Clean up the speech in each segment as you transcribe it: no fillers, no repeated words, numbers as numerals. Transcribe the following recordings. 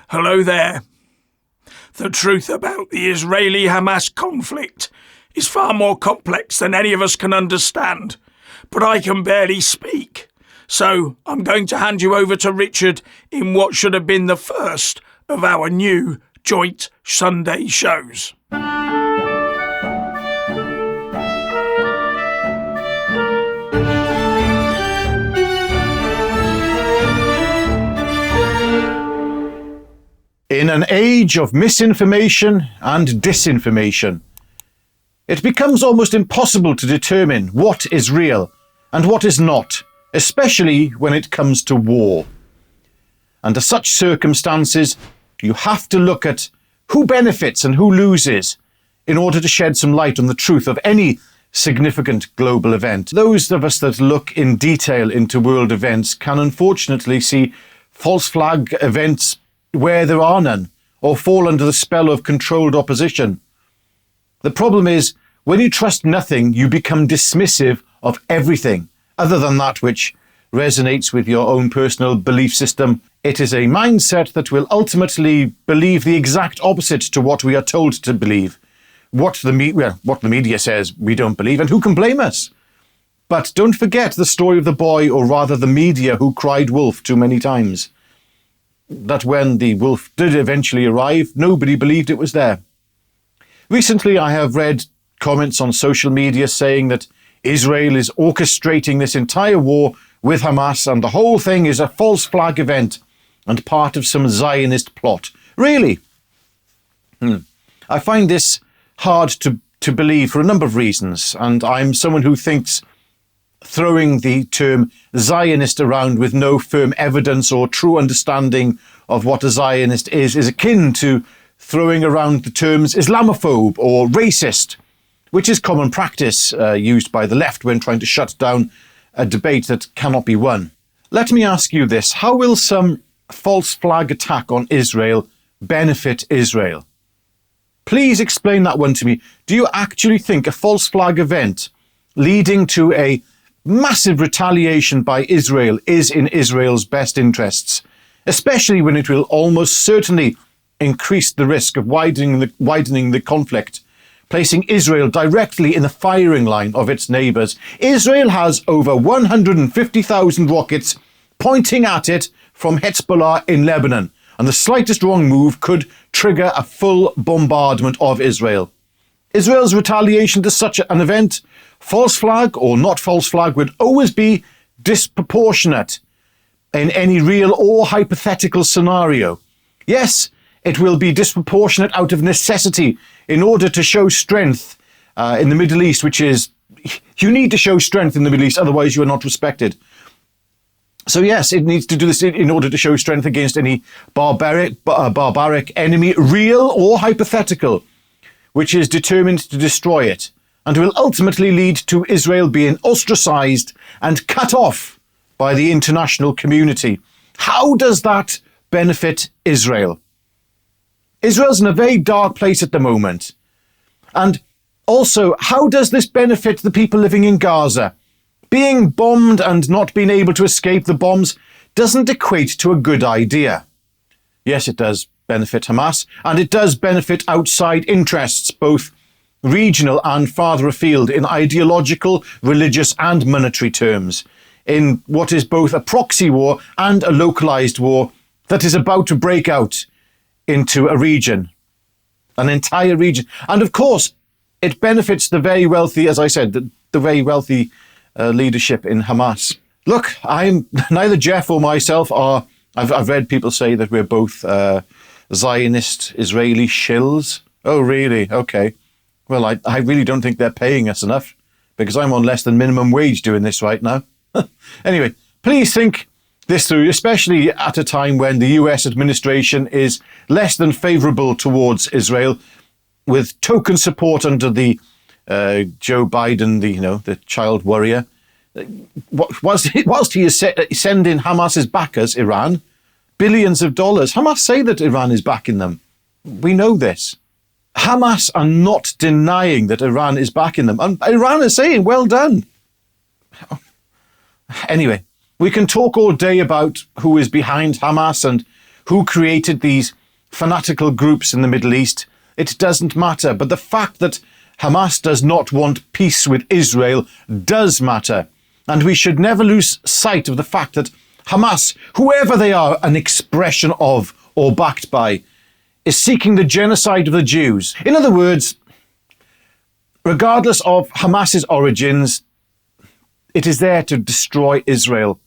Hello there. The truth about the Israeli-Hamas conflict is far more complex than any of us can understand, but I can barely speak. So I'm going to hand you over to Richard in what should have been the first of our new joint Sunday shows. In an age of misinformation and disinformation, it becomes almost impossible to determine what is real and what is not, especially when it comes to war. Under such circumstances, you have to look at who benefits and who loses in order to shed some light on the truth of any significant global event. Those of us that look in detail into world events can unfortunately see false flag events where there are none, or fall under the spell of controlled opposition. The problem is, when you trust nothing, you become dismissive of everything other than that which resonates with your own personal belief system. It is a mindset that will ultimately believe the exact opposite to what we are told to believe. What the media says we don't believe, and who can blame us? But don't forget the story of the boy, or rather the media, who cried wolf too many times. That when the wolf did eventually arrive, nobody believed it was there. Recently, I have read comments on social media saying that Israel is orchestrating this entire war with Hamas and the whole thing is a false flag event and part of some Zionist plot. Really? I find this hard to believe for a number of reasons, and I'm someone who thinks throwing the term Zionist around with no firm evidence or true understanding of what a Zionist is akin to throwing around the terms Islamophobe or racist, which is common practice used by the left when trying to shut down a debate that cannot be won. Let me ask you this. How will some false flag attack on Israel benefit Israel? Please explain that one to me. Do you actually think a false flag event leading to a massive retaliation by Israel is in Israel's best interests, especially when it will almost certainly increase the risk of widening the conflict, placing Israel directly in the firing line of its neighbours? Israel has over 150,000 rockets pointing at it from Hezbollah in Lebanon, and the slightest wrong move could trigger a full bombardment of Israel. Israel's retaliation to such an event, false flag or not false flag, would always be disproportionate in any real or hypothetical scenario. Yes, it will be disproportionate out of necessity in order to show strength in the Middle East, which is, you need to show strength in the Middle East, otherwise you are not respected. So yes, it needs to do this in order to show strength against any barbaric enemy, real or hypothetical, which is determined to destroy it, and will ultimately lead to Israel being ostracized and cut off by the international community. How does that benefit Israel? Israel's in a very dark place at the moment. And also, how does this benefit the people living in Gaza? Being bombed and not being able to escape the bombs doesn't equate to a good idea. Yes, it does benefit Hamas, and it does benefit outside interests, both regional and farther afield, in ideological, religious and monetary terms, in what is both a proxy war and a localized war that is about to break out into a region, an entire region. And of course, it benefits the very wealthy, as I said, the very wealthy leadership in Hamas. Look, I'm neither Jeff or myself are, I've read people say that we're both Zionist Israeli shills. Oh, really? Okay. Well, I really don't think they're paying us enough, because I'm on less than minimum wage doing this right now. Anyway, please think this through, especially at a time when the US administration is less than favourable towards Israel, with token support under the Joe Biden, the child warrior. Whilst he is sending Hamas's backers, Iran, billions of dollars. Hamas say that Iran is backing them. We know this. Hamas are not denying that Iran is backing them. And Iran is saying, well done. Anyway, we can talk all day about who is behind Hamas and who created these fanatical groups in the Middle East. It doesn't matter. But the fact that Hamas does not want peace with Israel does matter. And we should never lose sight of the fact that Hamas, whoever they are an expression of or backed by, is seeking the genocide of the Jews. In other words, regardless of Hamas's origins, it is there to destroy Israel.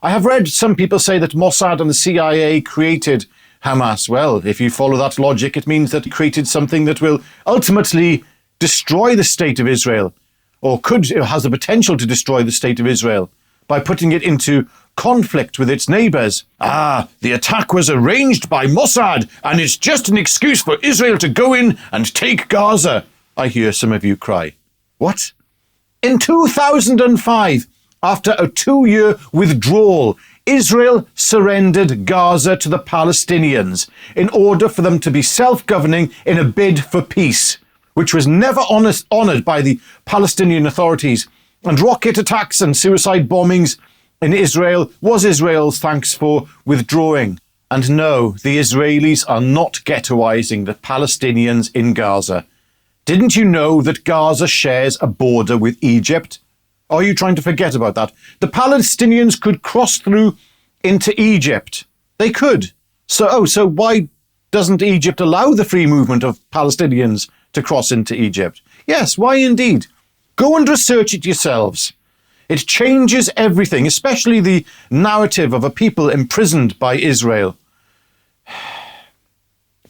I have read some people say that Mossad and the CIA created Hamas. Well, if you follow that logic, it means that he created something that will ultimately destroy the state of Israel, or has the potential to destroy the state of Israel by putting it into conflict with its neighbours. The attack was arranged by Mossad, and it's just an excuse for Israel to go in and take Gaza, I hear some of you cry. What? In 2005, after a 2-year withdrawal, Israel surrendered Gaza to the Palestinians in order for them to be self-governing in a bid for peace, which was never honoured by the Palestinian authorities. And rocket attacks and suicide bombings in Israel was Israel's thanks for withdrawing. And no, the Israelis are not ghettoizing the Palestinians in Gaza. Didn't you know that Gaza shares a border with Egypt? Are you trying to forget about that? The Palestinians could cross through into Egypt. They could. So why doesn't Egypt allow the free movement of Palestinians to cross into Egypt? Yes, why indeed? Go and research it yourselves. It changes everything, especially the narrative of a people imprisoned by Israel.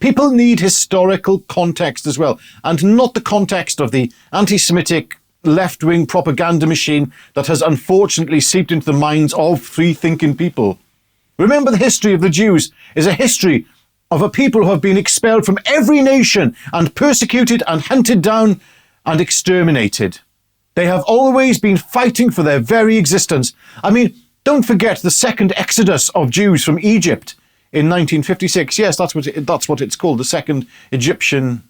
People need historical context as well, and not the context of the anti-Semitic left-wing propaganda machine that has unfortunately seeped into the minds of free-thinking people. Remember, the history of the Jews is a history of a people who have been expelled from every nation and persecuted and hunted down and exterminated. They have always been fighting for their very existence. I mean, don't forget the second exodus of Jews from Egypt in 1956. Yes, that's what it's called, the second Egyptian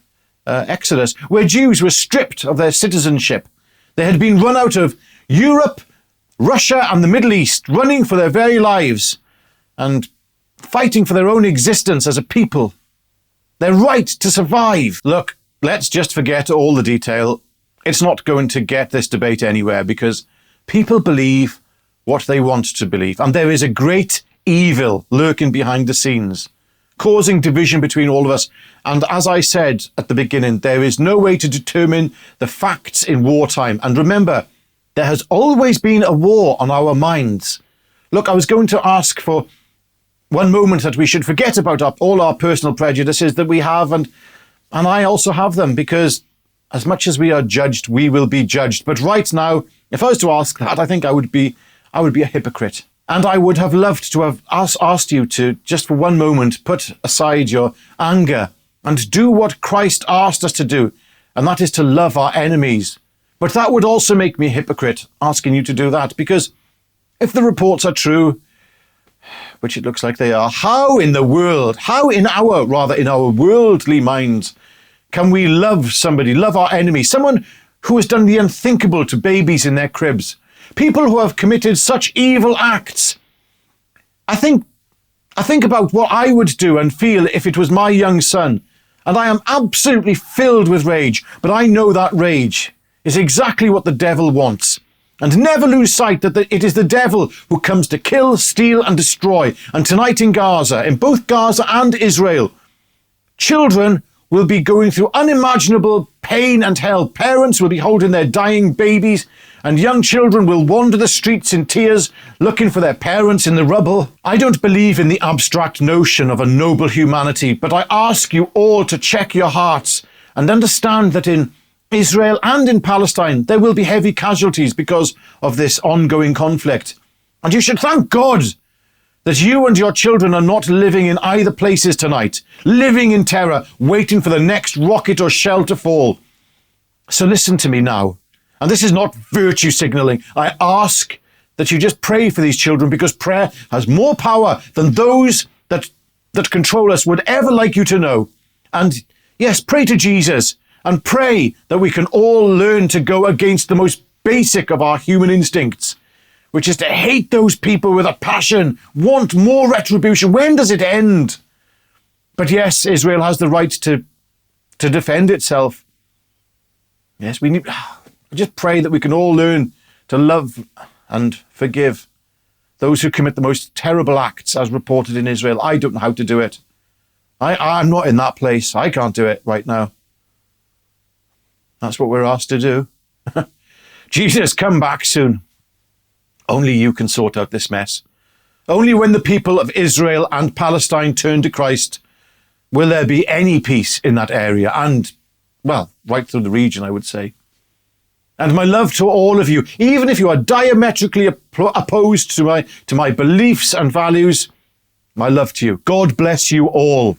exodus, where Jews were stripped of their citizenship. They had been run out of Europe, Russia and the Middle East, running for their very lives and fighting for their own existence as a people. Their right to survive. Look, let's just forget all the detail. It's not going to get this debate anywhere because people believe what they want to believe. And there is a great evil lurking behind the scenes, causing division between all of us. And as I said at the beginning, there is no way to determine the facts in wartime. And remember, there has always been a war on our minds. Look, I was going to ask for one moment that we should forget about all our personal prejudices that we have, and I also have them, because as much as we are judged, we will be judged. But right now, if I was to ask that, I think I would be a hypocrite. And I would have loved to have asked you to, just for one moment, put aside your anger and do what Christ asked us to do, and that is to love our enemies. But that would also make me a hypocrite, asking you to do that, because if the reports are true, which it looks like they are, how in our worldly minds, can we love somebody, love our enemy, someone who has done the unthinkable to babies in their cribs, people who have committed such evil acts? I think about what I would do and feel if it was my young son, and I am absolutely filled with rage, but I know that rage is exactly what the devil wants. And never lose sight that it is the devil who comes to kill, steal and destroy. And tonight in Gaza, in both Gaza and Israel, children will be going through unimaginable pain and hell. Parents will be holding their dying babies, and young children will wander the streets in tears, looking for their parents in the rubble. I don't believe in the abstract notion of a noble humanity, but I ask you all to check your hearts and understand that in Israel and in Palestine, there will be heavy casualties because of this ongoing conflict. And you should thank God that you and your children are not living in either places tonight, living in terror, waiting for the next rocket or shell to fall. So listen to me now. And this is not virtue signaling. I ask that you just pray for these children, because prayer has more power than those that control us would ever like you to know. And yes, pray to Jesus. And pray that we can all learn to go against the most basic of our human instincts, which is to hate those people with a passion, want more retribution. When does it end? But yes, Israel has the right to defend itself. Yes, I just pray that we can all learn to love and forgive those who commit the most terrible acts as reported in Israel. I don't know how to do it. I'm not in that place. I can't do it right now. That's what we're asked to do. Jesus, come back soon. Only you can sort out this mess. Only when the people of Israel and Palestine turn to Christ will there be any peace in that area and, well, right through the region, I would say. And my love to all of you, even if you are diametrically opposed to my beliefs and values, my love to you. God bless you all.